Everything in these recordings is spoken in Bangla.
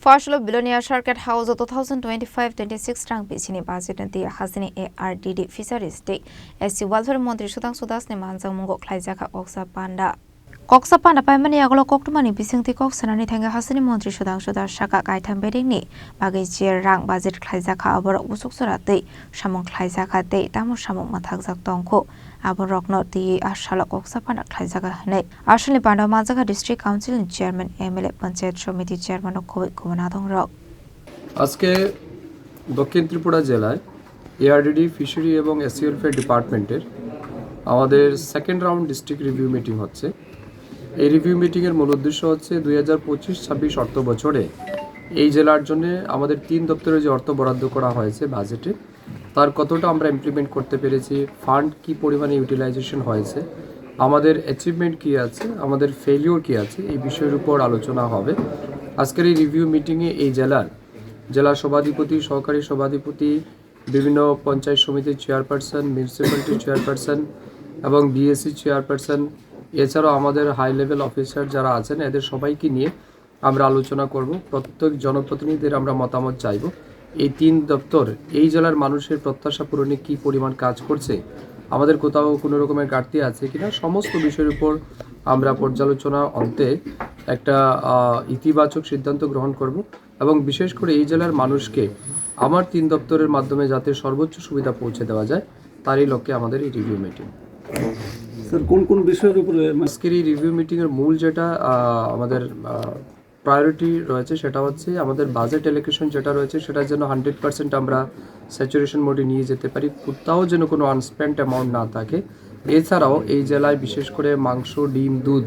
Fashlo Billionaire Circuit House 2025-26 rang pichini budget nanti hasini ARDD Fisheries Day SC Welfare Montri Sudangsu Das ni manjang mungo khlaijaka Koksa Panda paimani agolo koktumani bisingti koksanani thanga hasini Montri Sudangsu Das Shaka Kaitam Bedingni bagai chair rang budget khlaijaka abor usuksura tei samong khlaijaka tei tamu samong mathakjak tongko abor rokno ti ashala koksa panda khlaijaka hanai asali panda manjaka district council chairman MLA panchayat সমিতি চেয়ারম্যান কুমানা ধংরক আজকে দক্ষিণ ত্রিপুরা জেলায় এআরডিডি ফিশারি এবং এসসি ওয়েলফেয়ার ডিপার্টমেন্টের আমাদের second round district review meeting হচ্ছে। এই রিভিউ মিটিংয়ের মূল উদ্দেশ্য হচ্ছে 2025-26 অর্থ বছরে এই জেলার জন্য আমাদের 3 দপ্তরে যে অর্থ বরাদ্দ করা হয়েছে বাজেটে তার কতটা আমরা ইমপ্লিমেন্ট করতে পেরেছি, ফান্ড কি পরিমাণে ইউটিলাইজেশন হয়েছে, আমাদের অ্যাচিভমেন্ট কী আছে, আমাদের ফেলিওর কী আছে, এই বিষয়ের উপর আলোচনা হবে। আজকের এই রিভিউ মিটিংয়ে এই জেলা সভাধিপতি, সহকারী সভাধিপতি, বিভিন্ন পঞ্চায়েত সমিতির চেয়ারপারসন, মিউনিসিপ্যালিটির চেয়ারপারসন এবং ডিএসসি চেয়ারপারসন, এছাড়াও আমাদের হাই লেভেল অফিসার যারা আছেন এদের সবাইকে নিয়ে আমরা আলোচনা করব। প্রত্যেক জনপ্রতিনিধিদের আমরা মতামত চাইব এই 3 দপ্তর এই জেলার মানুষের প্রত্যাশা পূরণে কী পরিমাণ কাজ করছে, আমাদের কোথাও কোনো রকমের ঘাটতি আছে কিনা, সমস্ত বিষয়ের উপর আমরা পর্যালোচনা অন্তে একটা ইতিবাচক সিদ্ধান্ত গ্রহণ করব এবং বিশেষ করে এই জেলার মানুষকে আমার 3 দপ্তরের মাধ্যমে যাতে সর্বোচ্চ সুবিধা পৌঁছে দেওয়া যায় তারই লক্ষ্যে আমাদের এই রিভিউ মিটিং। স্যার কোন বিষয়ের উপরে আজকের এই রিভিউ মিটিংয়ের মূল যেটা আমাদের প্রায়োরিটি রয়েছে সেটা হচ্ছে আমাদের বাজেট এলোকেশন যেটা রয়েছে সেটা যেন 100% আমরা স্যাচুরেশন মোডে নিয়ে যেতে পারি, কোথাও যেন কোনো আনস্পেন্ট অ্যামাউন্ট না থাকে। এছাড়াও এই জেলায় বিশেষ করে মাংস, ডিম, দুধ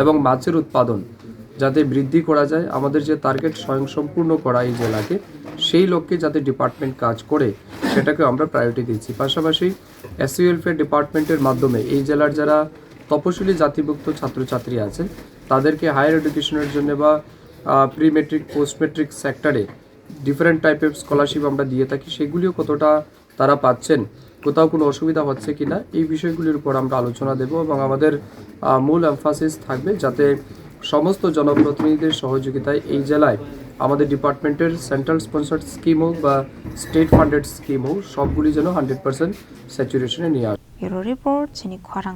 এবং মাছের উৎপাদন যাতে বৃদ্ধি করা যায়, আমাদের যে টার্গেট স্বয়ংসম্পূর্ণ করা এই জেলাকে, সেই লক্ষ্যে যাতে ডিপার্টমেন্ট কাজ করে সেটাকে আমরা প্রায়োরিটি দিচ্ছি। পাশাপাশি এসসি ওয়েলফেয়ার ডিপার্টমেন্টের মাধ্যমে এই জেলার যারা তপশিলি জাতিভুক্ত ছাত্রছাত্রী আছেন তাদেরকে হায়ার এডুকেশনের জন্য বা প্রি মেট্রিক, পোস্ট মেট্রিক সেক্টরে ডিফারেন্ট টাইপের স্কলারশিপ আমরা দিয়ে থাকি, সেগুলিও কতটা তারা পাচ্ছেন, কোথাও কোনো অসুবিধা হচ্ছে কি না, এই বিষয়গুলির উপর আমরা আলোচনা দেব এবং আমাদের মূল এমফাসিস থাকবে যাতে সমস্ত জনপ্রতিনিধিদের সহযোগিতায় এই জেলায় আমাদের ডিপার্টমেন্টের সেন্ট্রাল স্পন্সার্ড স্কিম হোক বা স্টেট ফান্ডেড স্কিম হোক সবগুলি যেন 100% স্যাচুরেশনে নিয়ে আসে। রিপোর্ট চিনি খরাং।